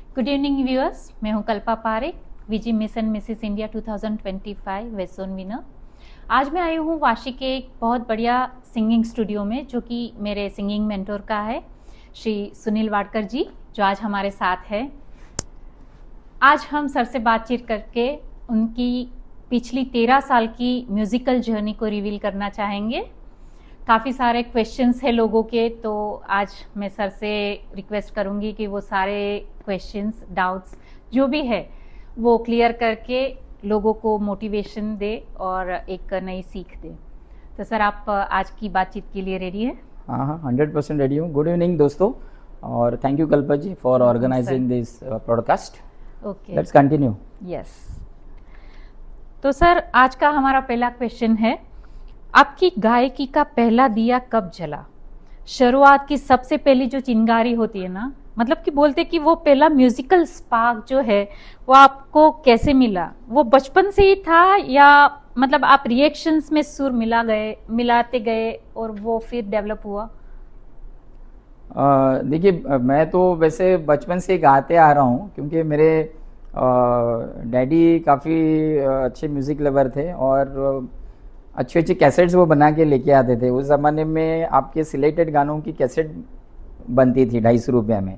Good evening viewers, मैं हूं Kalpa Parekh, VG Miss and Mrs India 2025 west zone winner. आज मैं आई हूं वाशी के एक बहुत बढ़िया सिंगिंग स्टूडियो में, जो कि मेरे सिंगिंग मेंटोर का है, श्री सुनील वाडकर जी, जो आज हमारे साथ है। आज हम सर से बातचीत करके उनकी पिछली 13 साल की म्यूजिकल जर्नी को रिवील करना चाहेंगे। काफ़ी सारे क्वेश्चंस है लोगों के, तो आज मैं सर से रिक्वेस्ट करूंगी कि वो सारे क्वेश्चंस, डाउट्स जो भी है वो क्लियर करके लोगों को मोटिवेशन दे और एक नई सीख दे। तो सर, आप आज की बातचीत के लिए रेडी हैं? हाँ, 100% रेडी हूँ। गुड इवनिंग दोस्तों, और thank you Kalpa ji for organising this podcast. Okay, let's continue. Yes. तो सर, आज का हमारा पहला क्वेश्चन है, आपकी गायकी का पहला दिया कब जला? शुरुआत की सबसे पहली जो चिंगारी होती है ना, मतलब कि बोलते कि वो पहला म्यूजिकल स्पार्क जो है वो आपको कैसे मिला? वो बचपन से ही था या मतलब आप रिएक्शंस में सुर मिलाते गए और वो फिर डेवलप हुआ? देखिए, मैं तो वैसे बचपन से गाते आ रहा हूँ, क्योंकि मेरे डैडी काफ़ी अच्छे म्यूज़िक लवर थे और अच्छे अच्छे कैसेट्स वो बना के लेके आते थे। उस ज़माने में आपके सिलेक्टेड गानों की कैसेट बनती थी 250 रुपये में,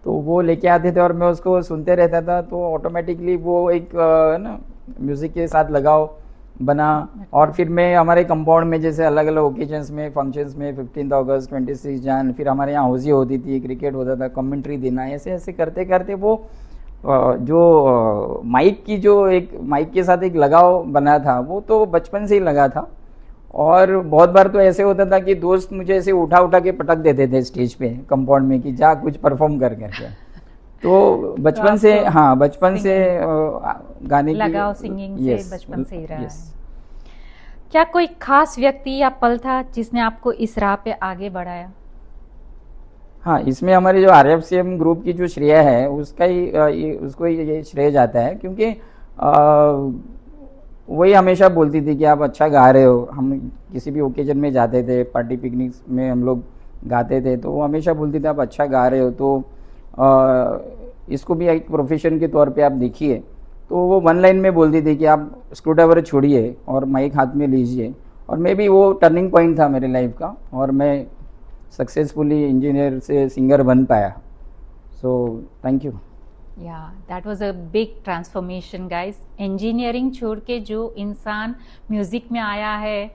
तो वो लेके आते थे और मैं उसको सुनते रहता था। तो ऑटोमेटिकली वो एक ना म्यूज़िक के साथ लगाव बना। और फिर मैं हमारे कंपाउंड में जैसे अलग अलग ओकेजन्स में, फंक्शंस में, 15 अगस्त, 26 जन, फिर हमारे यहाँ हौजी होती थी, क्रिकेट होता था, कमेंट्री देना, ऐसे ऐसे करते करते वो जो माइक की जो एक माइक के साथ एक लगाव बना था, वो तो बचपन से ही लगा था। और बहुत बार तो ऐसे होता था कि दोस्त मुझे ऐसे उठा उठा के पटक देते थे स्टेज पे कंपाउंड में कि जा कुछ परफॉर्म कर करके। तो बचपन से, हाँ, बचपन से गाने की लगाव सिंगिंग से बचपन से ही रहा है। yes. क्या कोई खास व्यक्ति या पल था जिसने आपको इस राह पे आगे बढ़ाया? हाँ, इसमें हमारे जो RFCM ग्रुप की जो श्रेय है उसका ही उसको ये श्रेय जाता है, क्योंकि वही हमेशा बोलती थी कि आप अच्छा गा रहे हो। हम किसी भी ओकेजन में जाते थे, पार्टी पिकनिक्स में हम लोग गाते थे, तो वो हमेशा बोलती थी आप अच्छा गा रहे हो, तो इसको भी एक प्रोफेशन के तौर पे आप देखिए। तो वो वन लाइन में बोलती थी कि आप स्क्रू ड्राइवर छोड़िए और माइक हाथ में लीजिए। और मे बी वो टर्निंग पॉइंट था मेरे लाइफ का, और मैं सक्सेसफुली इंजीनियर से सिंगर बन पाया। So thank you. Yeah that was a big transformation guys. Engineering छोड़ के जो इंसान म्यूजिक में आया है,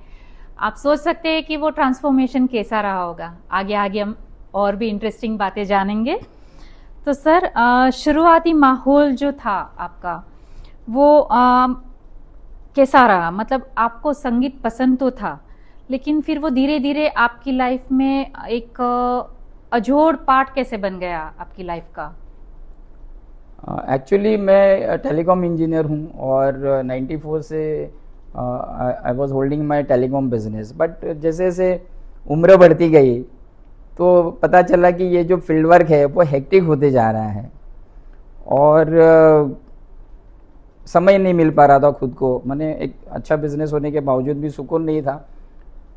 आप सोच सकते हैं कि वो ट्रांसफॉर्मेशन कैसा रहा होगा। आगे आगे हम और भी इंटरेस्टिंग बातें जानेंगे। तो सर, शुरुआती माहौल जो था आपका, वो कैसा रहा? मतलब आपको संगीत पसंद तो था, लेकिन फिर वो धीरे धीरे आपकी लाइफ में एक अजोड़ पार्ट कैसे बन गया आपकी लाइफ का? एक्चुअली मैं टेलीकॉम इंजीनियर हूँ और 94 से I was holding my telecom business. But जैसे जैसे उम्र बढ़ती गई तो पता चला कि ये जो फील्ड वर्क है वो हेक्टिक होते जा रहा है और समय नहीं मिल पा रहा था खुद को। मैंने एक अच्छा बिजनेस होने के बावजूद भी सुकून नहीं था,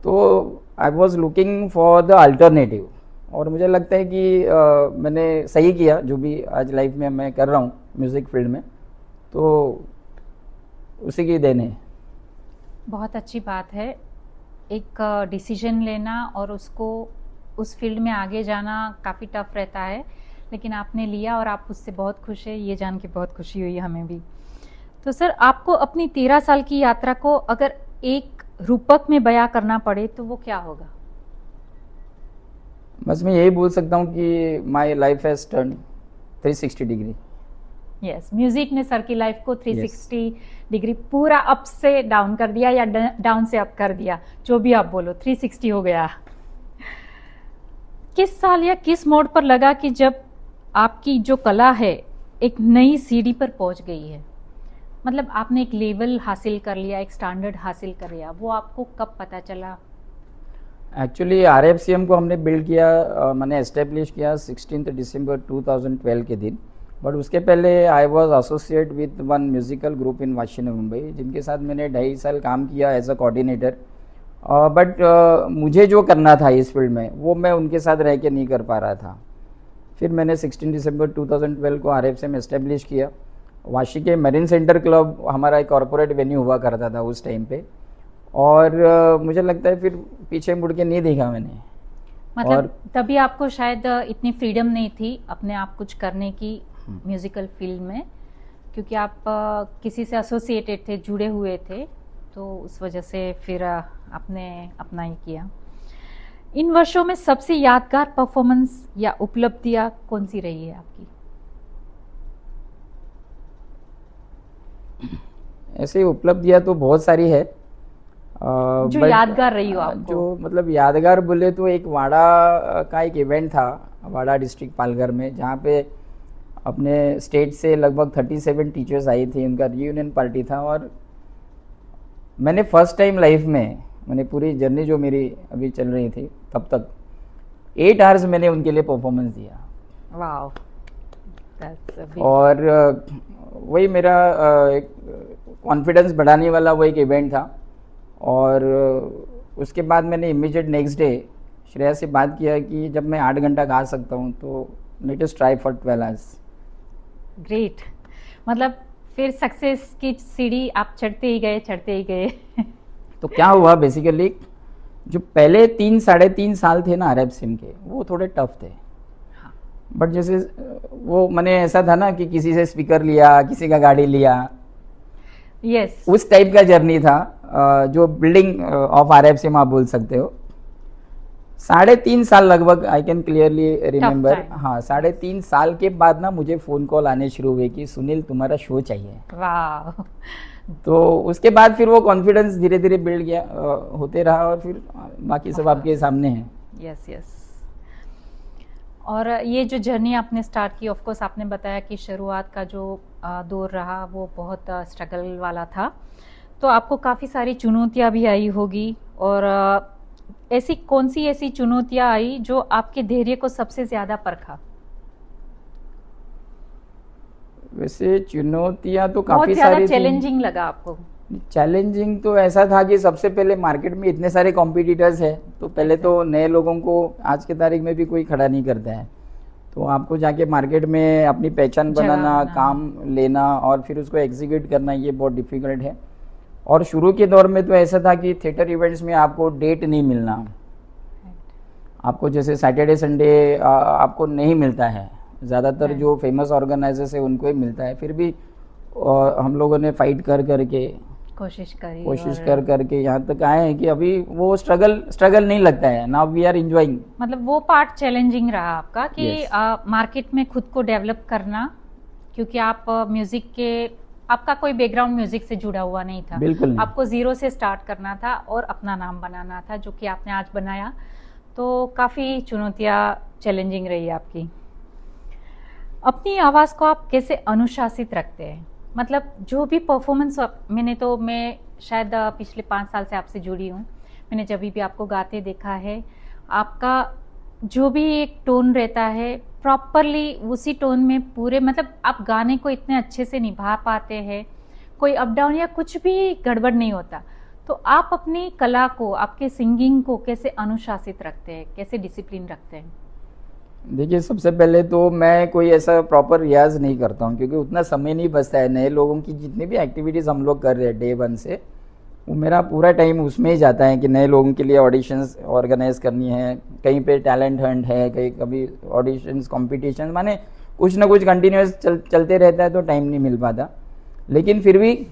तो I was looking for the alternative. और मुझे लगता है कि मैंने सही किया जो भी आज लाइफ में मैं कर रहा हूँ म्यूज़िक फील्ड में, तो उसी की देन है। बहुत अच्छी बात है, एक डिसीजन लेना और उसको उस फील्ड में आगे जाना काफ़ी टफ रहता है, लेकिन आपने लिया और आप उससे बहुत खुश है, ये जान के बहुत खुशी हुई हमें भी। तो सर, आपको अपनी 13 साल की यात्रा को अगर एक रूपक में बयां करना पड़े तो वो क्या होगा? बस मैं यही बोल सकता हूँ कि my life has turn 360 degree. Yes, music ने सर की लाइफ को 360 डिग्री पूरा अप से डाउन कर दिया या डाउन से अप कर दिया, जो भी आप बोलो, 360 हो गया। किस साल या किस मोड़ पर लगा कि जब आपकी जो कला है एक नई सीढ़ी पर पहुंच गई है? मतलब आपने एक लेवल हासिल कर लिया, एक स्टैंडर्ड हासिल कर लिया, वो आपको कब पता चला? एक्चुअली RFCM को हमने बिल्ड किया, मैंने एस्टेब्लिश किया 16 दिसंबर 2012 के दिन। बट उसके पहले I was associate with one musical group in Vashi Mumbai, जिनके साथ मैंने 2.5 साल काम किया एज अ कोऑर्डिनेटर। बट मुझे जो करना था इस फील्ड में वो मैं उनके साथ रह के नहीं कर पा रहा था। फिर मैंने 16 दिसंबर 2012 को RFCM एस्टेब्लिश किया। वाशी के मरीन सेंटर क्लब हमारा एक कॉरपोरेट वेन्यू हुआ करता था उस टाइम पे, और मुझे लगता है फिर पीछे मुड़ के नहीं देखा मैंने। मतलब तभी आपको शायद इतनी फ्रीडम नहीं थी अपने आप कुछ करने की म्यूजिकल फील्ड में, क्योंकि आप किसी से एसोसिएटेड थे, जुड़े हुए थे, तो उस वजह से फिर आपने अपना ही किया। इन वर्षों में सबसे यादगार परफॉर्मेंस या उपलब्धियां कौन सी रही है आपकी? ऐसे उपलब्धियां तो बहुत सारी है, जो यादगार रही हो आपको। जो मतलब यादगार बोले तो एक वाड़ा का एक इवेंट था, वाड़ा डिस्ट्रिक्ट पालघर में, जहाँ पे अपने स्टेट से लगभग 37 टीचर्स आई थी, उनका रियूनियन पार्टी था। और मैंने फर्स्ट टाइम लाइफ में, मैंने पूरी जर्नी जो मेरी अभी चल रही थी तब तक 8 आवर्स मैंने उनके लिए परफॉर्मेंस दिया। वाओ, और वही मेरा एक कॉन्फिडेंस बढ़ाने वाला वो एक इवेंट था। और उसके बाद मैंने इमीडिएट नेक्स्ट डे श्रेया से बात किया कि जब मैं 8 घंटा गा सकता हूँ तो let us try for 12 hours. Great, मतलब फिर सक्सेस की सीढ़ी आप चढ़ते ही गए। तो क्या हुआ बेसिकली, जो पहले 3-3.5 साल थे ना RFCM के, वो थोड़े टफ थे। बट जैसे वो मैंने ऐसा था ना कि किसी से स्पीकर लिया, किसी का गाड़ी लिया, यस उस टाइप का जर्नी था, जो बिल्डिंग ऑफ RFCM आप बोल सकते हो। 3.5 साल लगभग, आई कैन क्लियरली रिमेम्बर। हाँ, 3.5 साल के बाद ना मुझे फ़ोन कॉल आने शुरू हुए कि सुनील तुम्हारा शो चाहिए। वाह। तो उसके बाद फिर वो कॉन्फिडेंस धीरे धीरे बिल्ड गया, होते रहा, और फिर बाकी सब आपके सामने है। यस। और ये जो जर्नी आपने स्टार्ट की, ऑफ कोर्स आपने बताया कि शुरुआत का जो दौर रहा वो बहुत स्ट्रगल वाला था, तो आपको काफ़ी सारी चुनौतियां भी आई होगी। और ऐसी कौन सी ऐसी चुनौतियां आई जो आपके धैर्य को सबसे ज़्यादा परखा? वैसे चुनौतियां तो काफ़ी सारी थी। चैलेंजिंग लगा आपको? चैलेंजिंग तो ऐसा था कि सबसे पहले मार्केट में इतने सारे कॉम्पिटिटर्स हैं, तो पहले तो नए लोगों को आज के तारीख में भी कोई खड़ा नहीं करता है, तो आपको जाके मार्केट में अपनी पहचान बनाना, काम लेना और फिर उसको एग्जीक्यूट करना, ये बहुत डिफिकल्ट है। और शुरू के दौर में तो ऐसा था कि थिएटर इवेंट्स में आपको डेट नहीं मिलना, आपको जैसे सैटरडे संडे आपको नहीं मिलता है, ज़्यादातर जो फेमस ऑर्गेनाइजर्स है उनको ही मिलता है। फिर भी हम लोगों ने फाइट कर करके कोशिश कर करके यहाँ तक आए हैं कि अभी वो स्ट्रगल नहीं लगता है, नाउ वी आर एंजॉयिंग। मतलब वो पार्ट चैलेंजिंग रहा आपका कि मार्केट में खुद को डेवलप करना, क्योंकि आप म्यूजिक के, आपका कोई बैकग्राउंड म्यूजिक से जुड़ा हुआ नहीं था, बिल्कुल नहीं। आपको जीरो से स्टार्ट करना था और अपना नाम बनाना था, जो कि आपने आज बनाया। तो काफ़ी चुनौतियाँ चैलेंजिंग रही आपकी। अपनी आवाज़ को आप कैसे अनुशासित रखते हैं? मतलब जो भी परफॉर्मेंस, मैं शायद पिछले 5 साल से आपसे जुड़ी हूँ, मैंने जब भी आपको गाते देखा है, आपका जो भी एक टोन रहता है प्रॉपरली उसी टोन में पूरे, मतलब आप गाने को इतने अच्छे से निभा पाते हैं, कोई अप डाउन या कुछ भी गड़बड़ नहीं होता। तो आप अपनी कला को, आपके सिंगिंग को कैसे अनुशासित रखते हैं, कैसे डिसिप्लिन रखते हैं? देखिए, सबसे पहले तो मैं कोई ऐसा प्रॉपर रियाज नहीं करता हूँ, क्योंकि उतना समय नहीं बचता है। नए लोगों की जितनी भी एक्टिविटीज़ हम लोग कर रहे हैं डे 1 से, वो मेरा पूरा टाइम उसमें ही जाता है कि नए लोगों के लिए ऑडिशंस ऑर्गेनाइज करनी है, कहीं पे टैलेंट हंट है, कहीं कभी ऑडिशंस कॉम्पिटिशन, माने कुछ ना कुछ कंटिन्यूस चलते रहता है, तो टाइम नहीं मिल पाता। लेकिन फिर भी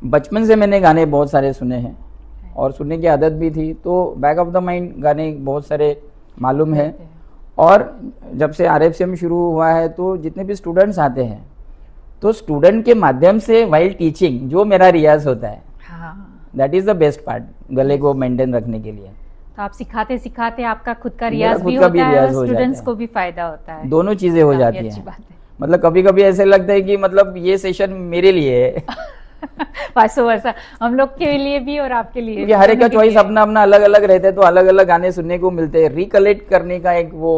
बचपन से मैंने गाने बहुत सारे सुने हैं और सुनने की आदत भी थी, तो बैक ऑफ द माइंड गाने बहुत सारे मालूम है। और जब से RFCM शुरू हुआ है, तो जितने भी स्टूडेंट्स आते हैं, तो स्टूडेंट के माध्यम से वाइल टीचिंग जो मेरा रियाज होता है, that is the best part गले को मेंटेन रखने के लिए। तो आप सिखाते सिखाते आपका खुद का रियाज भी होता है और स्टूडेंट्स को भी फायदा होता है, दोनों चीजें हो जाती हैं। मतलब कभी कभी ऐसे लगता है कि मतलब ये सेशन मेरे लिए है वैसा हम लोग के लिए भी और आपके लिए भी, हर एक का चॉइस अपना अपना अलग अलग रहता है, तो अलग अलग गाने सुनने को मिलते हैं। रिकलेक्ट करने का एक वो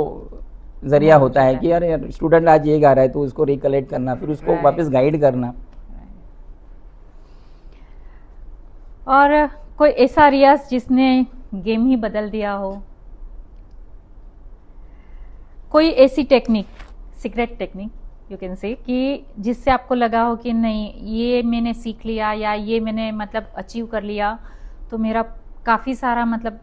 जरिया होता है कि यार स्टूडेंट आज ये गा रहा है, तो उसको रिकलेक्ट करना, फिर उसको वापस गाइड करना। और कोई ऐसा रियाज जिसने गेम ही बदल दिया हो? कोई ऐसी technique, secret technique you can say, कि जिससे आपको लगा हो कि नहीं ये मैंने सीख लिया या ये मैंने मतलब अचीव कर लिया तो मेरा काफ़ी सारा मतलब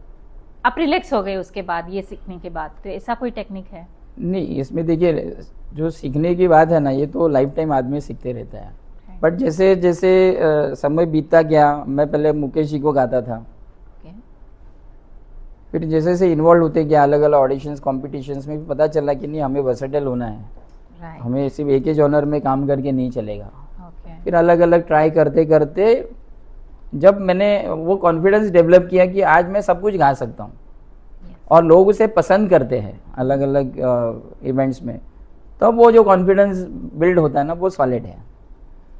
आप रिलैक्स हो गए उसके बाद, ये सीखने के बाद, तो ऐसा कोई टेक्निक है? नहीं, इसमें देखिए जो सीखने की बात है ना, ये तो लाइफ टाइम आदमी सीखते रहता है। बट जैसे जैसे समय बीतता गया, मैं पहले मुकेश जी को गाता था, फिर जैसे जैसे इन्वॉल्व होते गया अलग अलग ऑडिशंस कॉम्पिटिशन्स में, भी पता चला कि नहीं हमें वर्सेटाइल होना है, हमें सिर्फ एक ही जॉनर में काम करके नहीं चलेगा। फिर अलग अलग ट्राई करते करते जब मैंने वो कॉन्फिडेंस डेवलप किया कि आज मैं सब कुछ गा सकता हूँ और लोग उसे पसंद करते हैं अलग अलग इवेंट्स में, तब वो जो कॉन्फिडेंस बिल्ड होता है ना, वो सॉलिड है।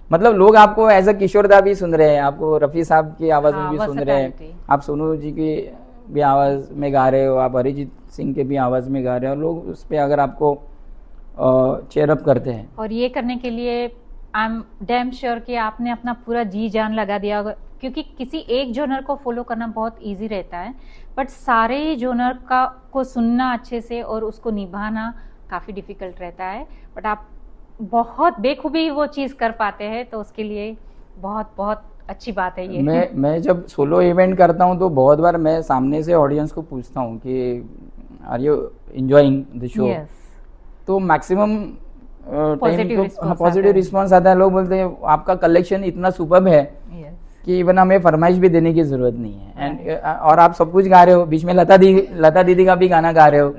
मतलब लोग आपको एज अ किशोर दा भी सुन रहे हैं, आपको रफ़ी साहब की आवाज़ में भी सुन रहे हैं, आप सोनू जी की भी आवाज़ में गा रहे हो, आप अरिजीत सिंह के भी आवाज़ में गा रहे हो, लोग उस पर अगर आपको चेयरअप करते हैं। और ये करने के लिए आई एम डैम श्योर कि आपने अपना पूरा जी जान लगा दिया होगा, क्योंकि किसी एक जोनर को फॉलो करना बहुत इजी रहता है, बट सारे जोनर का को सुनना अच्छे से और उसको निभाना काफ़ी डिफिकल्ट रहता है, बट आप बहुत बेखूबी वो चीज़ कर पाते हैं, तो उसके लिए बहुत बहुत अच्छी बात है ये। मैं जब सोलो इवेंट करता हूँ तो बहुत बार मैं सामने से ऑडियंस को पूछता हूँ कि are you enjoying the show, तो मैक्सिमम पॉजिटिव रिस्पॉन्स आता है। लोग बोलते हैं आपका कलेक्शन इतना सुपर्ब है कि इवन हमें फरमाइश भी देने की जरूरत नहीं है, एंड और आप सब कुछ गा रहे हो, बीच में लता दीदी का भी गाना गा रहे हो,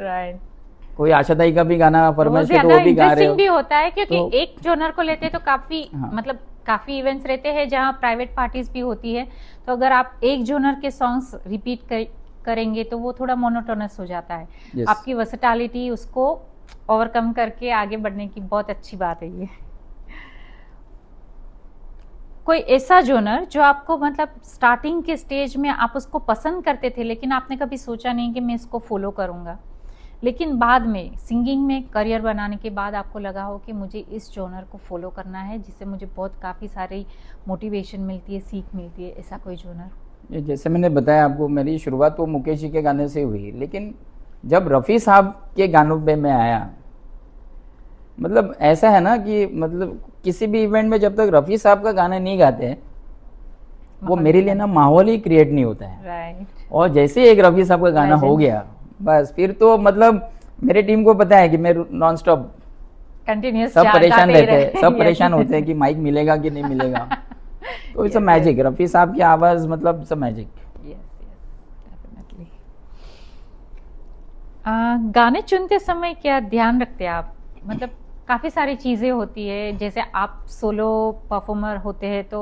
कोई आशा ताई का भी गाना फरमाइश है तो वो भी गा रहे हो। भी होता है क्योंकि तो, एक जोनर को लेते तो काफी मतलब काफी इवेंट्स रहते हैं जहाँ प्राइवेट पार्टीज भी होती है, तो अगर आप एक जोनर के सॉन्ग्स रिपीट करेंगे तो वो थोड़ा मोनोटोनस हो जाता है। yes. आपकी वर्सेटालिटी उसको ओवरकम करके आगे बढ़ने की बहुत अच्छी बात है ये। कोई ऐसा जोनर जो आपको मतलब स्टार्टिंग के स्टेज में आप उसको पसंद करते थे लेकिन आपने कभी सोचा नहीं कि मैं इसको फॉलो करूंगा, लेकिन बाद में सिंगिंग में करियर बनाने के बाद आपको लगा हो कि मुझे इस जोनर को फॉलो करना है जिससे मुझे बहुत काफ़ी सारी मोटिवेशन मिलती है, सीख मिलती है, ऐसा कोई जोनर? जैसे मैंने बताया आपको, मेरी शुरुआत तो मुकेश जी के गाने से हुई, लेकिन जब रफ़ी साहब के गानों पे मैं आया, मतलब ऐसा है ना कि मतलब किसी भी इवेंट में जब तक रफ़ी साहब का गाना नहीं गाते हैं वो मेरे लिए ना माहौल ही क्रिएट नहीं होता है। और जैसे एक रफ़ी साहब का गाना हो गया बस फिर तो मतलब मेरे टीम को पता है कि मैं नॉन स्टॉप कंटिन्यूअस सब परेशान रहते हैं, सब परेशान होते हैं कि माइक मिलेगा कि नहीं मिलेगा। तो इट्स अ मैजिक, रफ़ी साहब की आवाज़ मतलब इट्स अ मैजिक। गाने चुनते समय क्या ध्यान रखते हैं आप? मतलब काफ़ी सारी चीज़ें होती है, जैसे आप सोलो परफॉर्मर होते हैं तो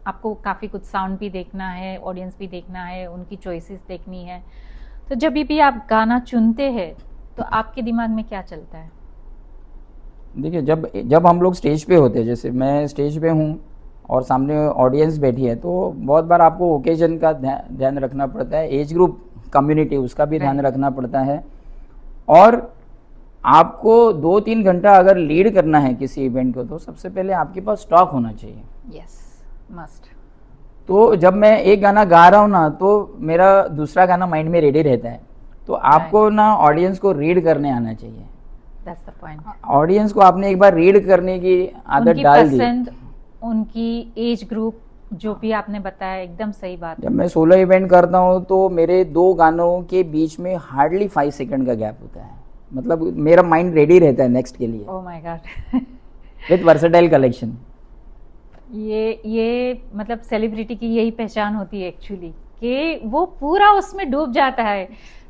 आपको काफ़ी कुछ साउंड भी देखना है, ऑडियंस भी देखना है, उनकी चॉइसेस देखनी है, तो जब भी आप गाना चुनते हैं तो आपके दिमाग में क्या चलता है? देखिए जब हम लोग स्टेज पे होते हैं, जैसे मैं स्टेज पे हूँ और सामने ऑडियंस बैठी है, तो बहुत बार आपको ओकेजन का ध्यान रखना पड़ता है, एज ग्रुप कम्युनिटी उसका भी ध्यान रखना पड़ता है, और आपको 2-3 घंटा अगर लीड करना है किसी इवेंट को तो सबसे पहले आपके पास स्टॉक होना चाहिए। Yes, must. तो जब मैं एक गाना गा रहा हूँ ना तो मेरा दूसरा गाना माइंड में रेडी रहता है, तो आपको ना ऑडियंस को रीड करने आना चाहिए। That's the point. ऑडियंस को आपने एक बार रीड करने की आदत डाल दी, उनकी एज ग्रुप जो भी आपने बताया एकदम सही बात है। जब मैं सोलो इवेंट करता हूँ तो मेरे 2 गानों के बीच में हार्डली 5 सेकंड का गैप होता है, मतलब मेरा माइंड रेडी रहता है नेक्स्ट के लिए। ओह my God. With versatile collection. ये मतलब सेलिब्रिटी की यही पहचान होती है एक्चुअली, कि वो पूरा उसमें डूब जाता है,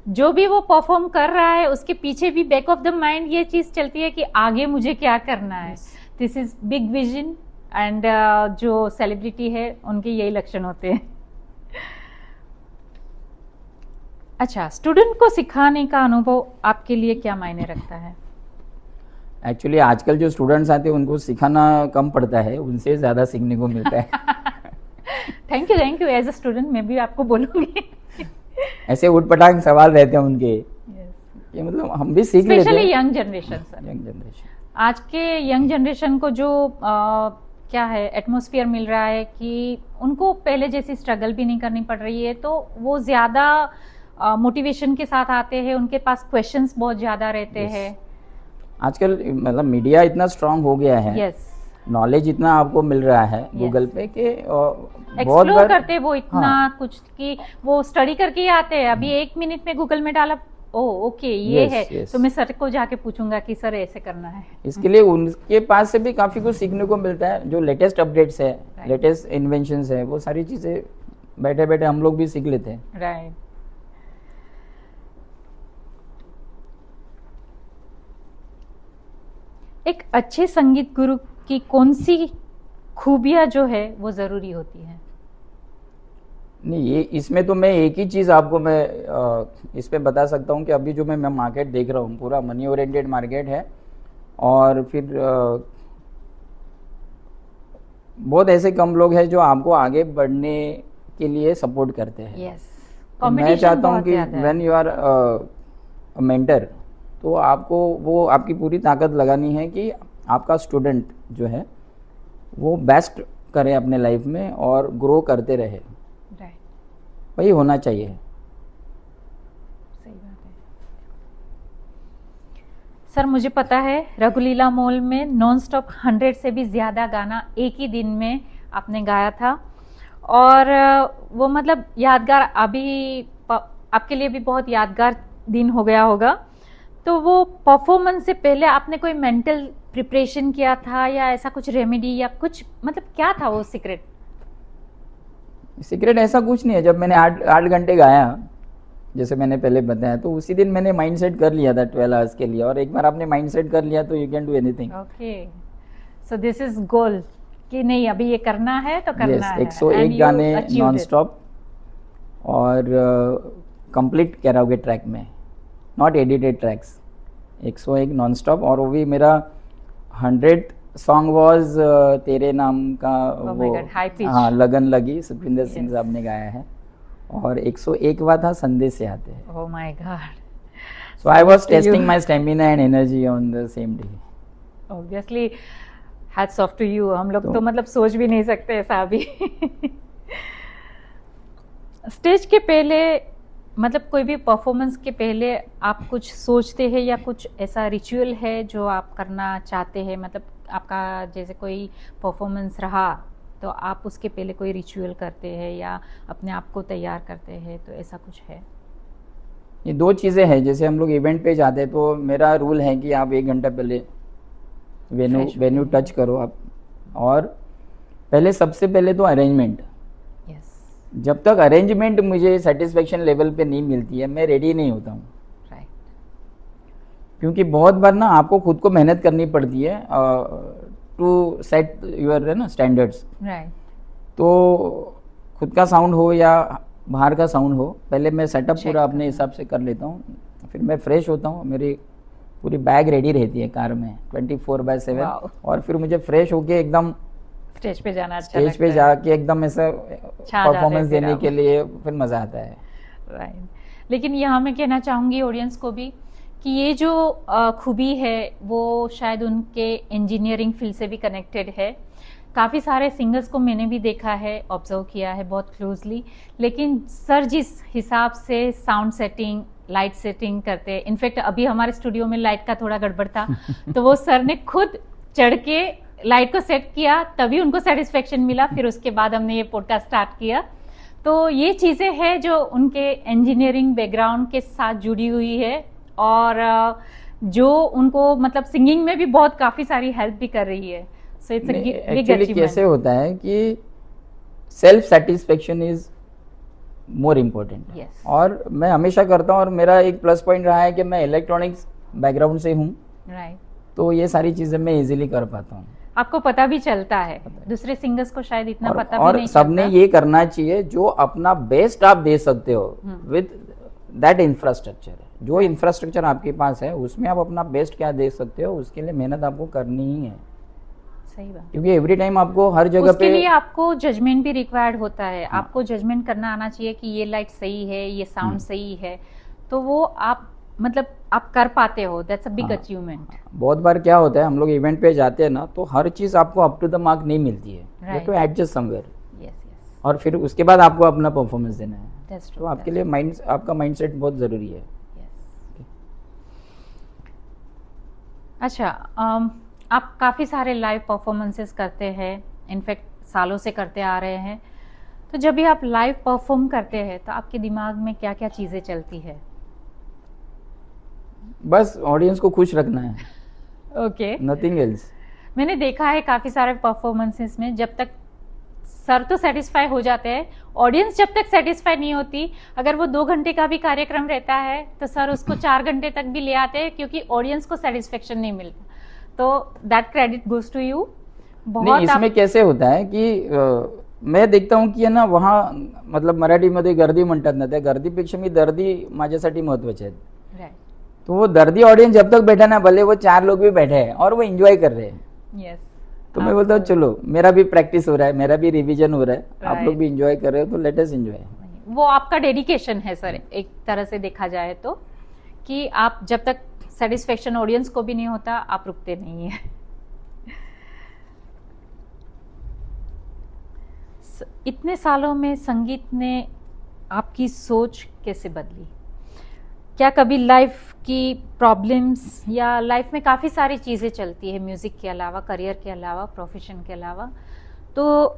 जो भी वो परफॉर्म कर रहा है उसके पीछे भी बैक ऑफ द माइंड ये चीज चलती है कि आगे मुझे क्या करना है। This is big vision, and जो सेलिब्रिटी है उनके यही लक्षण होते हैं। अच्छा, स्टूडेंट को सिखाने का अनुभव आपके लिए क्या मायने रखता है? एक्चुअली आजकल जो स्टूडेंट्स आते हैं उनको सिखाना कम पड़ता है, उनसे ज़्यादा सीखने को मिलता है। Thank you. As a student मैं भी आपको बोलूँगी। ऐसे उठपटांग सवाल रहते हैं उनके, ये मतलब हम भी सीख लेते हैं। Specially young generation sir, young generation, आज के यंग जनरेशन को जो क्या है एटमॉस्फेयर मिल रहा है कि उनको पहले जैसी स्ट्रगल भी नहीं करनी पड़ रही है, तो वो ज़्यादा मोटिवेशन के साथ आते हैं, उनके पास क्वेश्चंस बहुत ज़्यादा रहते हैं। आजकल मतलब मीडिया इतना स्ट्रांग हो गया है, यस, नॉलेज इतना आपको मिल रहा है गूगल पे कि बहुत एक्सप्लोर बार करते हैं वो इतना हाँ, कुछ कि वो स्टडी करके ही आते हैं। अभी 1 मिनट में गूगल में डाला, ओ ओके ये यस है, यस, तो मैं सर को जाके पूछूंगा कि सर ऐसे करना है। इसके लिए उनके पास से भी काफ़ी कुछ सीखने को मिलता है, जो लेटेस्ट अपडेट्स है, Right. लेटेस्ट इन्वेंशंस है, वो सारी चीज़ें बैठे बैठे हम लोग भी सीख लेते हैं। राइट। एक अच्छे संगीत गुरु की कौन सी खूबियां जो है वो जरूरी होती है? नहीं, ये इसमें तो मैं एक ही चीज़ आपको मैं इस पे बता सकता हूँ कि अभी जो मैं मार्केट देख रहा हूँ पूरा मनी ओरिएंटेड मार्केट है, और फिर बहुत ऐसे कम लोग हैं जो आपको आगे बढ़ने के लिए सपोर्ट करते हैं। यस, तो मैं चाहता हूँ कि व्हेन यू आर मेंटर, तो आपको वो आपकी पूरी ताकत लगानी है कि आपका स्टूडेंट जो है वो बेस्ट करे अपने लाइफ में और ग्रो करते रहे, राइट, वही होना चाहिए। सही बात है। सर मुझे पता है रघुलीला मॉल में नॉन स्टॉप 100 से भी ज्यादा गाना एक ही दिन में आपने गाया था, और वो मतलब यादगार, अभी आपके लिए भी बहुत यादगार दिन हो गया होगा। तो वो परफॉर्मेंस से पहले आपने कोई मेंटल प्रिपरेशन किया था या ऐसा कुछ रेमेडी या कुछ, मतलब क्या था वो सीक्रेट? सीक्रेट ऐसा कुछ नहीं है। जब मैंने 8 घंटे गाया, जैसे मैंने पहले बताया, तो उसी दिन मैंने माइंड सेट कर लिया था 12 आवर्स के लिए, और एक बार आपने माइंड सेट कर लिया तो you can do anything. Okay, so this is goal कि नहीं अभी ये करना है तो करना है। 101 गाने नॉन स्टॉप और कंप्लीट कैराओके ट्रैक में, not edited tracks, 101 non stop. और वो भी मेरा 100th सॉन्ग वाज तेरे नाम का, Oh my वो God, high pitch. हाँ लगन लगी, सुखविंदर सिंह Yes. साहब ने गाया है, और 101वां था संदेश से आते हैं। Oh my God, so I was testing my stamina and energy on the same day. Obviously hats off to you. हम लोग तो मतलब सोच भी नहीं सकते ऐसा अभी। स्टेज के पहले, मतलब कोई भी परफॉर्मेंस के पहले आप कुछ सोचते हैं या कुछ ऐसा रिचुअल है जो आप करना चाहते हैं? मतलब आपका जैसे कोई परफॉर्मेंस रहा तो आप उसके पहले कोई रिचुअल करते हैं या अपने आप को तैयार करते हैं, तो ऐसा कुछ है? ये दो चीज़ें हैं। जैसे हम लोग इवेंट पे जाते हैं तो मेरा रूल है कि आप 1 घंटा पहले वेन्यू टच करो आप, और पहले सबसे पहले तो अरेंजमेंट। जब तक अरेंजमेंट मुझे सेटिस्फेक्शन लेवल पे नहीं मिलती है, मैं रेडी नहीं होता हूँ। राइट, क्योंकि बहुत बार ना आपको खुद को मेहनत करनी पड़ती है टू सेट योर ना स्टैंडर्ड्स। राइट, तो खुद का साउंड हो या बाहर का साउंड हो, पहले मैं सेटअप पूरा अपने हिसाब से कर लेता हूँ, फिर मैं फ्रेश होता हूँ। मेरी पूरी बैग रेडी रहती है कार में 24/7, और फिर मुझे फ्रेश होके एकदम स्टेज पे जाना अच्छा स्टेज पे जाके एकदम ऐसा छा जाते परफॉर्मेंस फिर देने आप। के लिए फिर मज़ा आता है। राइट। लेकिन यहाँ मैं कहना चाहूंगी ऑडियंस को भी कि ये जो खूबी है वो शायद उनके इंजीनियरिंग फील्ड से भी कनेक्टेड है। काफ़ी सारे सिंगर्स को मैंने भी देखा है, ऑब्जर्व किया है बहुत क्लोजली, लेकिन सर जिस हिसाब से साउंड सेटिंग, लाइट सेटिंग करते हैं, इनफैक्ट अभी हमारे स्टूडियो में लाइट का थोड़ा गड़बड़ था तो वो सर ने खुद चढ़ के लाइट को सेट किया, तभी उनको सेटिस्फेक्शन मिला। फिर उसके बाद हमने ये पॉडकास्ट स्टार्ट किया। तो ये चीज़ें हैं जो उनके इंजीनियरिंग बैकग्राउंड के साथ जुड़ी हुई है, और जो उनको मतलब सिंगिंग में भी बहुत काफ़ी सारी हेल्प भी कर रही है। सो इट्स एक्चुअली कैसे होता है कि self satisfaction is more important. Yes. और मैं हमेशा करता हूँ, और मेरा एक प्लस पॉइंट रहा है कि मैं इलेक्ट्रॉनिक्स बैकग्राउंड से हूँ, राइट, तो ये सारी चीज़ें मैं इजीली कर पाता हूँ। आपको पता भी चलता है, दूसरे सिंगर्स को शायद इतना पता भी और नहीं सबने चलता। ये करना चाहिए, जो अपना बेस्ट आप दे सकते हो विद दैट इंफ्रास्ट्रक्चर। जो इंफ्रास्ट्रक्चर आपके पास है उसमें आप अपना बेस्ट क्या दे सकते हो, उसके लिए मेहनत आपको करनी ही है। सही बात। क्योंकि एवरी टाइम आपको हर जगह उसके पे लिए आपको जजमेंट भी रिक्वायर्ड होता है। आपको जजमेंट करना आना चाहिए कि ये लाइट सही है, ये साउंड सही है, तो वो आप मतलब आप कर पाते हो। That's a big achievement. बहुत बार क्या होता है, हम लोग इवेंट पे जाते हैं ना, तो हर चीज़ आपको अप टू द मार्क नहीं मिलती है, यू टू एडजस्ट समवेयर, और फिर उसके बाद आपको अपना परफॉर्मेंस देना है। तो आपके लिए आपका माइंडसेट बहुत ज़रूरी है। अच्छा, आप काफ़ी सारे लाइव परफॉर्मेंसेस करते हैं, इनफैक्ट सालों से करते आ रहे हैं। तो जब भी आप लाइव परफॉर्म करते हैं तो आपके दिमाग में क्या क्या चीज़ें चलती है? बस ऑडियंस को खुश रखना है, ओके। Nothing else. मैंने देखा है काफ़ी सारे परफॉर्मेंसेस में, जब तक सर तो सेटिस्फाई हो जाते हैं, ऑडियंस जब तक सेटिस्फाई नहीं होती, अगर वो 2 घंटे का भी कार्यक्रम रहता है तो सर उसको 4 घंटे तक भी ले आते हैं, क्योंकि ऑडियंस को सेटिस्फेक्शन नहीं मिलता। तो that credit goes to you. नहीं, इसमें कैसे होता है कि मैं देखता हूँ की आहे ना, वहाँ मतलब मराठीमध्ये गर्दी म्हणतात ना, त्या गर्दीपेक्षा मी दर्दी माझ्यासाठी महत्वाचे आहेत. राइट। तो वो दर्दी ऑडियंस जब तक बैठा ना, भले वो 4 लोग भी बैठे हैं और वो एंजॉय कर रहे हैं, यस। तो मैं बोलता हूँ चलो, मेरा भी प्रैक्टिस हो रहा है, मेरा भी रिवीजन हो रहा है, आप लोग भी एंजॉय कर रहे हो, तो लेट अस एंजॉय। वो आपका डेडिकेशन है सर, एक तरह से देखा जाए तो, कि आप जब तक सेटिस्फेक्शन ऑडियंस को भी नहीं होता, आप रुकते नहीं है। इतने सालों में संगीत ने आपकी सोच कैसे बदली? क्या कभी लाइफ की प्रॉब्लम्स, या लाइफ में काफ़ी सारी चीज़ें चलती है म्यूज़िक के अलावा, करियर के अलावा, प्रोफेशन के अलावा, तो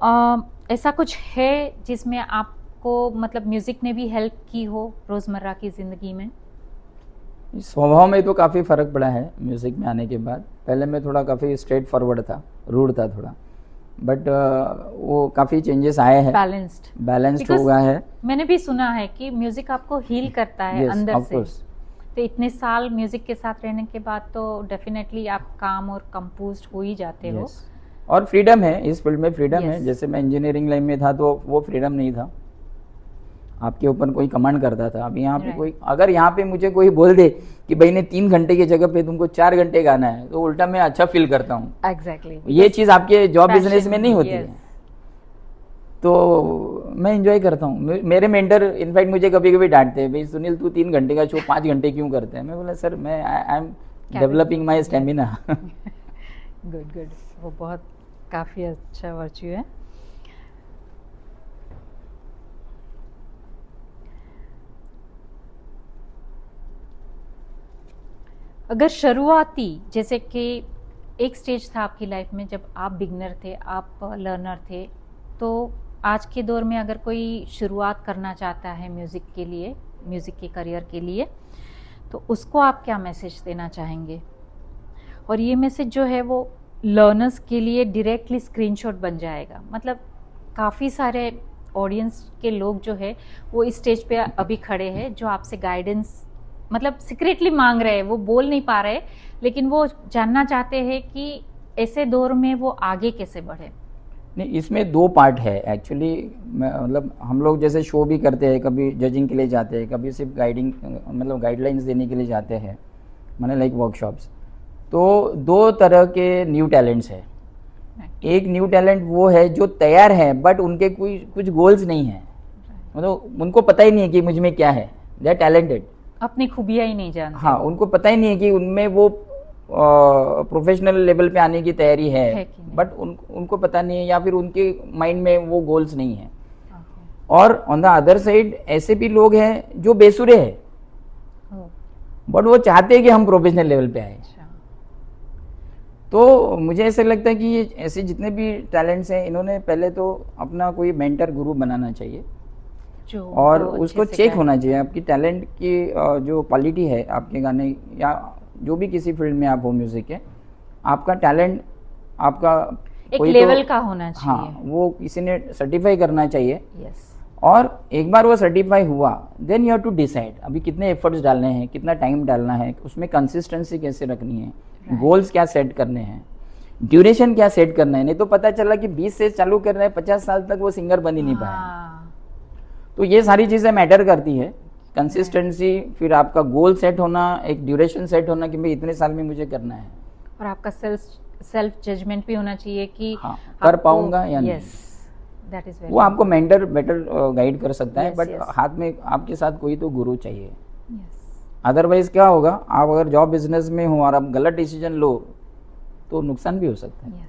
ऐसा कुछ है जिसमें आपको मतलब म्यूज़िक ने भी हेल्प की हो रोज़मर्रा की ज़िंदगी में? स्वभाव में तो काफ़ी फ़र्क पड़ा है म्यूज़िक में आने के बाद। पहले मैं थोड़ा काफ़ी स्ट्रेट फॉरवर्ड था, रूड था थोड़ा, बट वो काफ़ी चेंजेस आए हैं, बैलेंस्ड हो गया है। मैंने भी सुना है कि म्यूज़िक आपको हील करता है अंदर से। तो इतने साल म्यूज़िक के साथ रहने के बाद तो डेफिनेटली आप काम और कंपोज्ड हो ही जाते हो। और फ्रीडम है इस फील्ड में, फ्रीडम है। जैसे मैं इंजीनियरिंग लाइन में था तो वो फ्रीडम नहीं था, आपके ऊपर कोई कमांड करता था। अब यहाँ पे कोई, अगर यहाँ पे मुझे कोई बोल दे कि भाई ने 3 घंटे की जगह पे तुमको 4 घंटे गाना है, तो उल्टा मैं अच्छा फील करता हूँ। एग्जैक्टली। ये चीज़ आपके जॉब बिजनेस में नहीं होती है, तो मैं एंजॉय करता हूँ। मेरे मेंटर इनफैक्ट मुझे कभी कभी डांटते हैं, भाई सुनील तू 3 घंटे का शो 5 घंटे क्यों करते हैं? मैं बोला सर मैं I am developing my stamina. Good good, वो बहुत काफ़ी अच्छा वर्च्यू है। अगर शुरुआती, जैसे कि एक स्टेज था आपकी लाइफ में जब आप बिगनर थे, आप लर्नर थे, तो आज के दौर में अगर कोई शुरुआत करना चाहता है म्यूज़िक के लिए, म्यूज़िक के करियर के लिए, तो उसको आप क्या मैसेज देना चाहेंगे? और ये मैसेज जो है वो लर्नर्स के लिए डायरेक्टली स्क्रीनशॉट बन जाएगा। मतलब काफ़ी सारे ऑडियंस के लोग जो है वो इस स्टेज पे अभी खड़े हैं, जो आपसे गाइडेंस मतलब सीक्रेटली मांग रहे हैं, वो बोल नहीं पा रहे, लेकिन वो जानना चाहते हैं कि ऐसे दौर में वो आगे कैसे बढ़े। नहीं, इसमें 2 पार्ट है एक्चुअली। मतलब हम लोग जैसे शो भी करते हैं, कभी जजिंग के लिए जाते हैं, कभी सिर्फ गाइडिंग मतलब गाइडलाइंस देने के लिए जाते हैं, मैंने लाइक वर्कशॉप्स। तो 2 तरह के न्यू टैलेंट्स है। एक न्यू टैलेंट वो है जो तैयार है बट उनके कुछ गोल्स नहीं है, मतलब उनको पता ही नहीं है कि मुझ में क्या है, दे आर टैलेंटेड, अपनी खूबियां ही नहीं जानते। हाँ, उनको पता ही नहीं है कि उनमें वो प्रोफेशनल लेवल पे आने की तैयारी है बट उनको पता नहीं है, या फिर उनके माइंड में वो गोल्स नहीं है। और ऑन द अदर साइड ऐसे भी लोग हैं जो बेसुरे हैं बट वो चाहते हैं कि हम प्रोफेशनल लेवल पे आए। तो मुझे ऐसा लगता है कि ये ऐसे जितने भी टैलेंट्स हैं, इन्होंने पहले तो अपना कोई मेंटर गुरु बनाना चाहिए और उसको चेक होना चाहिए आपकी टैलेंट की जो क्वालिटी है आपके गाने या जो भी किसी फील्ड में आप हो म्यूजिक के, आपका टैलेंट आपका एक लेवल का होना चाहिए। हाँ, वो किसी ने सर्टिफाई करना चाहिए। यस। और एक बार वो सर्टिफाई हुआ, then you have to decide अभी कितने एफर्ट्स डालने हैं, कितना टाइम डालना है, उसमें कंसिस्टेंसी कैसे रखनी है, गोल्स क्या सेट करने हैं, ड्यूरेशन क्या सेट करना है। नहीं तो पता चला कि 20 से चालू कर रहे हैं, 50 साल तक वो सिंगर बन ही नहीं पाया। तो ये सारी चीज़ें मैटर करती है, कंसिस्टेंसी, फिर आपका गोल सेट होना, एक ड्यूरेशन सेट होना कि भाई इतने साल में मुझे करना है, और आपका सेल्फ जजमेंट भी होना चाहिए कि हाँ, कर पाऊंगा या नहीं। दैट इज वो आपको मेंटर बेटर गाइड कर सकता है, बट हाथ में आपके साथ कोई तो गुरु चाहिए। अदरवाइज क्या होगा, आप अगर जॉब बिजनेस में हो और आप गलत डिसीजन लो तो नुकसान भी हो सकता है।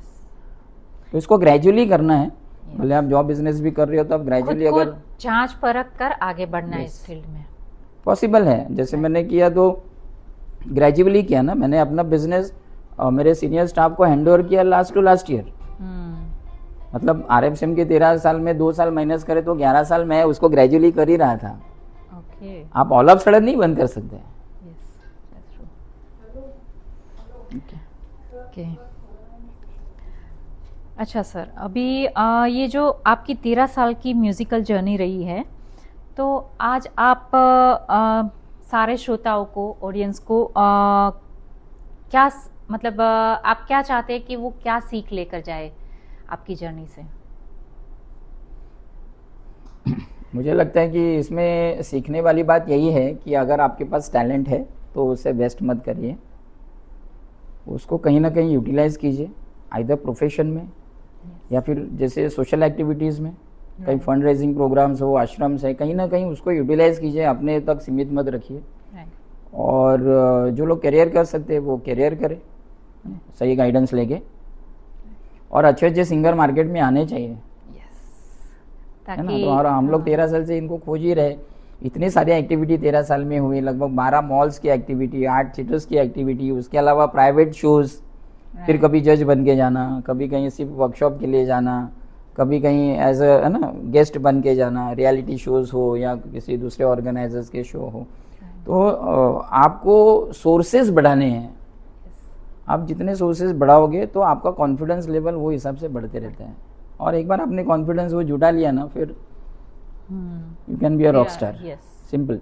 तो इसको ग्रेजुअली करना है, भले आप जॉब बिजनेस भी कर रहे हो तो आप ग्रेजुअली अगर जांच परख कर आगे बढ़ना है इस फील्ड में पॉसिबल है। जैसे मैंने किया तो ग्रेजुअली किया ना, मैंने अपना बिजनेस मेरे सीनियर स्टाफ को हैंड ओवर किया लास्ट टू लास्ट ईयर। मतलब RFCM के 13 साल में 2 साल माइनस करे तो 11 साल मैं उसको ग्रेजुअली कर ही रहा था। ओके, आप ऑल ऑफ सडन नहीं बंद कर सकते। ओके, अच्छा सर, अभी ये जो आपकी 13 साल की म्यूजिकल जर्नी रही है, तो आज आप सारे श्रोताओं को, ऑडियंस को क्या मतलब आप क्या चाहते हैं कि वो क्या सीख लेकर जाए आपकी जर्नी से? मुझे लगता है कि इसमें सीखने वाली बात यही है कि अगर आपके पास टैलेंट है तो उसे वेस्ट मत करिए, उसको कहीं ना कहीं यूटिलाइज कीजिए, आइदर प्रोफेशन में या फिर जैसे सोशल एक्टिविटीज़ में, कहीं फंड रेजिंग प्रोग्राम्स हो, आश्रम्स है, कहीं ना कहीं उसको यूटिलाइज कीजिए, अपने तक सीमित मत रखिए। और जो लोग करियर कर सकते हैं वो करियर करें, सही गाइडेंस लेके। और अच्छे अच्छे सिंगर मार्केट में आने चाहिए, है ना। तो और हम लोग 13 साल से इनको खोज ही रहे। इतनी सारी एक्टिविटी 13 साल में हुई, लगभग 12 मॉल्स की एक्टिविटी, 8 थिएटर्स की एक्टिविटी, उसके अलावा प्राइवेट शोज़, फिर कभी जज बन के जाना, कभी कहीं सिर्फ वर्कशॉप के लिए जाना, कभी कहीं एज अ, है ना, गेस्ट बन के जाना, रियलिटी शोज़ हो या किसी दूसरे ऑर्गेनाइजर्स के शो हो। तो आपको सोर्सेज बढ़ाने हैं। आप जितने सोर्सेज बढ़ाओगे तो आपका कॉन्फिडेंस लेवल वो हिसाब से बढ़ते रहते हैं। और एक बार आपने कॉन्फिडेंस वो जुटा लिया ना, फिर you can be a rock star. Simple,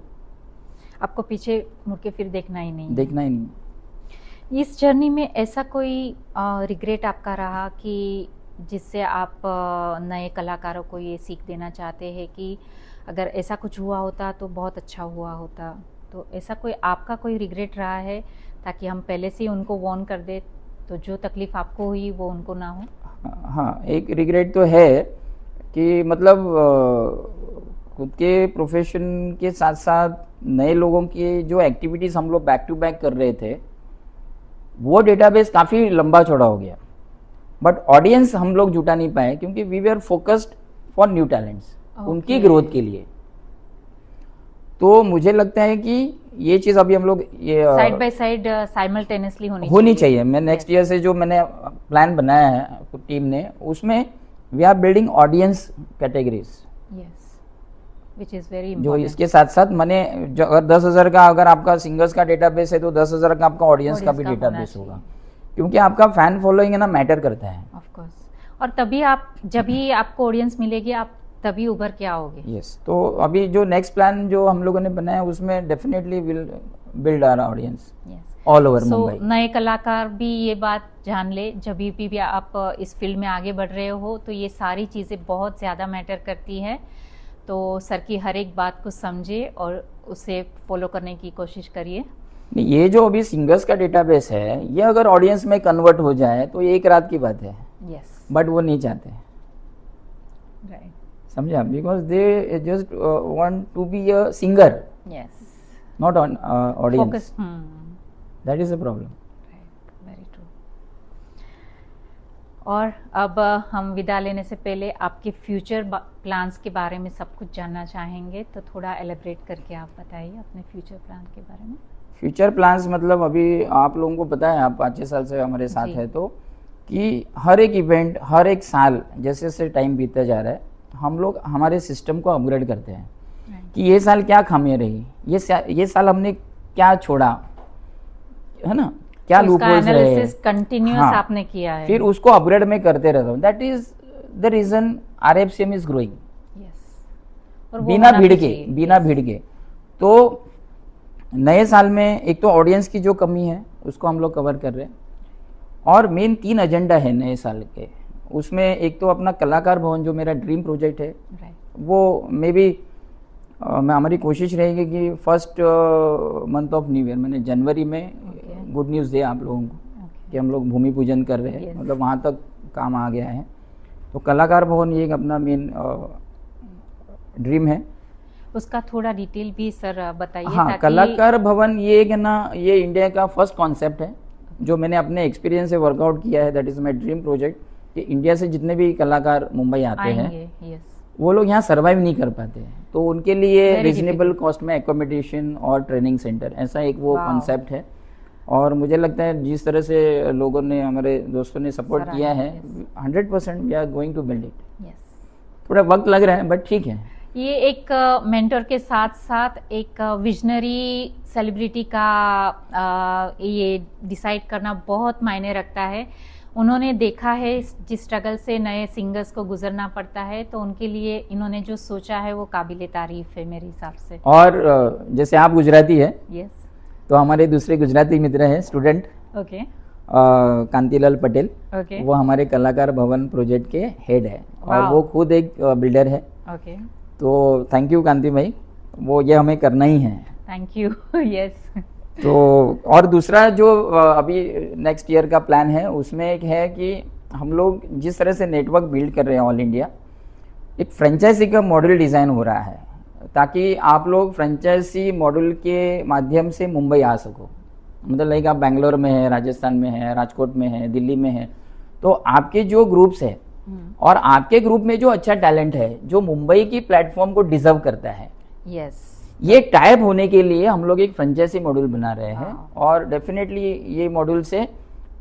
आपको पीछे मुड़ के फिर देखना ही नहीं। इस जर्नी में ऐसा कोई रिग्रेट आपका रहा कि जिससे आप नए कलाकारों को ये सीख देना चाहते हैं कि अगर ऐसा कुछ हुआ होता तो बहुत अच्छा हुआ होता? तो ऐसा कोई आपका कोई रिग्रेट रहा है, ताकि हम पहले से ही उनको वार्न कर दे तो जो तकलीफ आपको हुई वो उनको ना हो? हाँ, एक रिग्रेट तो है कि मतलब खुद के प्रोफेशन के साथ साथ नए लोगों की जो एक्टिविटीज़ हम लोग बैक टू बैक कर रहे थे, वो डेटाबेस काफ़ी लंबा चौड़ा हो गया, बट ऑडियंस हम लोग जुटा नहीं पाए क्योंकि we were focused for new talents, उनकी ग्रोथ के लिए। तो मुझे लगता है कि ये चीज़ अभी हम लोग ये साइड बाय साइड साइमल्टेनियसली होनी चाहिए। मैं नेक्स्ट ईयर से जो मैंने प्लान बनाया है टीम ने, उसमें we are building audience categories, which is very जो important। इसके साथ साथ मैंने अगर 10,000 का अगर आपका सिंगर्स का डेटाबेस है तो 10,000 का आपका ऑडियंस का भी डेटाबेस होगा, क्योंकि आपका फैन फॉलोइंग है ना, मैटर करता है। ऑफ कोर्स, और तभी आप, जब भी आपको ऑडियंस मिलेगी, आप तभी उभर के आओगे। यस, तो अभी जो नेक्स्ट प्लान जो हम लोगों ने बनाया उसमें definitely will build our audience all over Mumbai. नए कलाकार भी ये बात जान ले, जब भी आप इस फील्ड में आगे बढ़ रहे हो तो ये सारी चीज़ें बहुत ज़्यादा मैटर करती है। तो सर की हर एक बात को समझे और उसे फॉलो करने की कोशिश करिए। ये जो अभी सिंगर्स का डेटाबेस है, ये अगर ऑडियंस में कन्वर्ट हो जाए तो ये एक रात की बात है। बट वो नहीं चाहते, समझा, because they just want to be a singer, not on audience. That is a problem. Very true. और अब हम विदा लेने से पहले आपके फ्यूचर प्लान्स के बारे में सब कुछ जानना चाहेंगे, तो थोड़ा एलेबरेट करके आप बताइए अपने फ्यूचर प्लान के बारे में। फ्यूचर प्लान्स मतलब अभी आप लोगों को पता है, आप 5-6 साल से हमारे साथ है, तो कि हर एक इवेंट, हर एक साल जैसे जैसे टाइम बीतता जा रहा है, हम लोग हमारे सिस्टम को अपग्रेड करते हैं कि ये साल क्या खामियां रही, ये साल हमने क्या छोड़ा, है ना, क्या लूपहोल्स रहे, कंटिन्यूअस आपने किया है, फिर उसको अपग्रेड में करते रहता हूँ। That is the reason RFCM is growing, बिना भीड़ के। तो नए साल में एक तो ऑडियंस की जो कमी है उसको हम लोग कवर कर रहे हैं, और मेन 3 एजेंडा है नए साल के। उसमें एक तो अपना कलाकार भवन जो मेरा ड्रीम प्रोजेक्ट है, वो मे बी हमारी कोशिश रहेगी कि first month of new year, मैंने जनवरी में गुड न्यूज़ दिया आप लोगों को कि हम लोग भूमि पूजन कर रहे हैं, मतलब वहाँ तक काम आ गया है। तो कलाकार भवन ये एक अपना मेन ड्रीम है। उसका थोड़ा डिटेल भी सर बताइए। हाँ, कलाकार भवन ये एक है ना, ये इंडिया का फर्स्ट कॉन्सेप्ट है जो मैंने अपने एक्सपीरियंस से वर्कआउट किया है। That is my dream project कि इंडिया से जितने भी कलाकार मुंबई आते हैं वो लोग यहाँ सर्वाइव नहीं कर पाते हैं, तो उनके लिए रीजनेबल कॉस्ट में एकोमोडेशन और ट्रेनिंग सेंटर, ऐसा एक वो कॉन्सेप्ट है। और मुझे लगता है जिस तरह से लोगों ने, हमारे दोस्तों ने सपोर्ट किया है, 100% we are going to build it. थोड़ा वक्त लग रहा है बट ठीक है। ये एक मेंटर के साथ साथ एक विजनरी सेलिब्रिटी का ये डिसाइड करना बहुत मायने रखता है। उन्होंने देखा है जिस स्ट्रगल से नए सिंगर्स को गुजरना पड़ता है, तो उनके लिए इन्होंने जो सोचा है वो काबिले तारीफ है मेरे हिसाब से। और जैसे आप गुजराती है, यस, तो हमारे दूसरे गुजराती मित्र हैं, student okay, Kantilal Patel, okay, वो हमारे कलाकार भवन प्रोजेक्ट के हेड है और वाह। वो खुद एक बिल्डर है। ओके, तो थैंक यू कांति भाई, वो ये हमें करना ही है। Thank you. यस, तो और दूसरा जो अभी नेक्स्ट ईयर का प्लान है, उसमें एक है कि हम लोग जिस तरह से नेटवर्क बिल्ड कर रहे हैं ऑल इंडिया, एक फ्रेंचाइजी का मॉडल डिज़ाइन हो रहा है ताकि आप लोग फ्रेंचाइजी मॉडल के माध्यम से मुंबई आ सको। मतलब लाइक आप बेंगलोर में है, राजस्थान में है, राजकोट में है, दिल्ली में है, तो आपके जो ग्रुप्स है और आपके ग्रुप में जो अच्छा टैलेंट है जो मुंबई की प्लेटफॉर्म को डिजर्व करता है, यस, ये टाइप होने के लिए हम लोग एक फ्रेंचाइजी मॉड्यूल बना रहे हैं। और डेफिनेटली ये मॉड्यूल से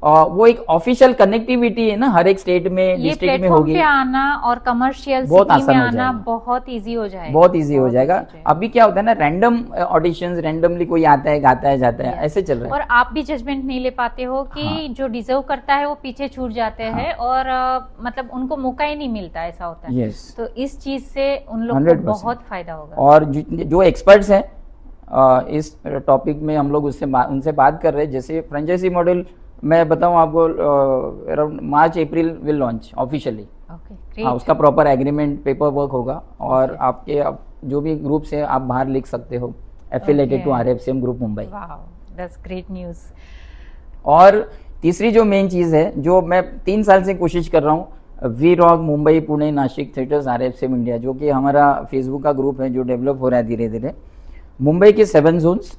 वो एक ऑफिशियल कनेक्टिविटी है ना, हर एक स्टेट में, डिस्ट्रिक्ट में होगी। पे आना और कमर्शियल बहुत सिटी में आसान हो आना जाएगा। बहुत इजी हो जाएगा, बहुत इजी हो जाएगा। अभी क्या होता है ना, रैंडम ऑडिशंस, रैंडमली कोई आता है, गाता है, जाता है, ऐसे चल रहा है। और आप भी जजमेंट नहीं ले पाते हो कि जो डिजर्व करता है वो पीछे छूट जाते हैं और मतलब उनको मौका ही नहीं मिलता, ऐसा होता है। यस, तो इस चीज से उन लोग को 100% बहुत फायदा होगा। और जो एक्सपर्ट्स हैं इस टॉपिक में, हम लोग उनसे बात कर रहे हैं। जैसे फ्रेंचाइजी मॉडल मैं बताऊं आपको, around March April will launch officially. Okay, हाँ, उसका प्रॉपर एग्रीमेंट पेपर वर्क होगा और आपके जो भी ग्रुप से आप बाहर लिख सकते हो, affiliated to RFCM group Mumbai. Wow, that's great news. और तीसरी जो मेन चीज़ है, जो मैं 3 साल से कोशिश कर रहा हूँ, we rock Mumbai, Pune, Nashik theatres, RFCM India, जो कि हमारा फेसबुक का ग्रुप है जो डेवलप हो रहा है धीरे धीरे। मुंबई के 7 जोन्स,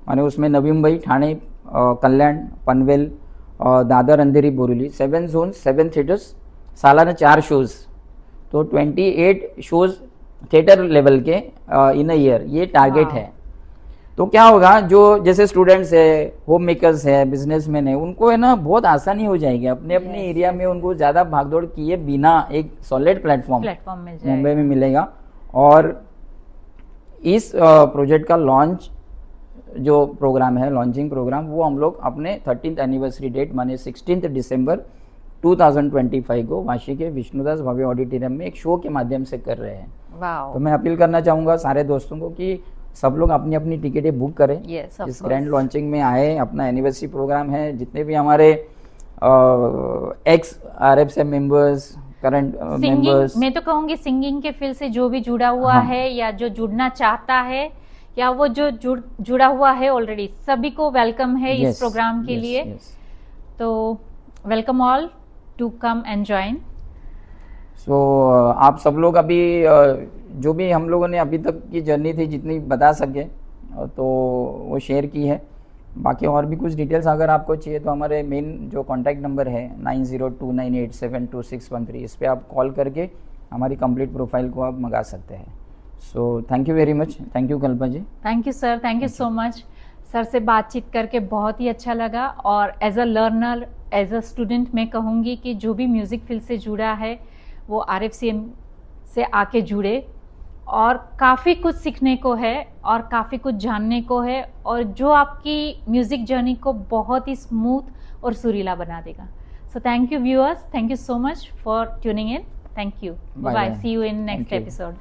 माने उसमें नवी मुंबई, ठाणे, कल्याण, पनवेल, दादर, अंधेरी, बोरीवली, 7 जोन्स, 7 थिएटर्स, सालाना 4 शोज, तो 28 शोज थिएटर लेवल के इन अ ईयर, ये टारगेट है। तो क्या होगा, जो जैसे स्टूडेंट्स है, होम मेकर्स है, बिजनेसमैन है, उनको है ना बहुत आसानी हो जाएगी अपने अपने एरिया में, उनको ज़्यादा भागदौड़ किए बिना एक सॉलिड प्लेटफॉर्म मुंबई में मिलेगा। और इस प्रोजेक्ट का लॉन्च जो प्रोग्राम है, लॉन्चिंग प्रोग्राम, वो हम लोग अपने 13th एनिवर्सरी डेट माने 16 दिसंबर 2025 को वाशी के विष्णुदास भव्य ऑडिटोरियम में एक शो के माध्यम से कर रहे हैं। तो मैं अपील करना चाहूँगा सारे दोस्तों को कि सब लोग अपनी अपनी टिकटें बुक करें, इस ग्रैंड लॉन्चिंग में आए। अपना एनिवर्सरी प्रोग्राम है, जितने भी हमारे x RFCM members, current members, मैं तो कहूँगी सिंगिंग के फील्ड से जो भी जुड़ा हुआ है या जो जुड़ना चाहता है या वो जो जुड़ा हुआ है ऑलरेडी, सभी को वेलकम है इस प्रोग्राम के लिए। तो welcome all to come and join. So आप सब लोग अभी जो भी हम लोगों ने अभी तक की जर्नी थी जितनी बता सके तो वो शेयर की है। बाकी और भी कुछ डिटेल्स अगर आपको चाहिए तो हमारे मेन जो कॉन्टैक्ट नंबर है 9029872613, इस पर आप कॉल करके हमारी कंप्लीट प्रोफाइल को आप मंगा सकते हैं। So thank you very much. Thank you Kalpa ji. Thank you sir, thank you so much. Sir से बातचीत करके बहुत ही अच्छा लगा और as a learner, as a student मैं कहूँगी कि जो भी म्यूज़िक फील्ड से जुड़ा है वो RFCM से आके जुड़े और काफ़ी कुछ सीखने को है और काफ़ी कुछ जानने को है और जो आपकी म्यूज़िक जर्नी को बहुत ही स्मूथ और सुरीला बना देगा। So thank you viewers, thank you so much for tuning in. Thank you, bye, see you in next episode.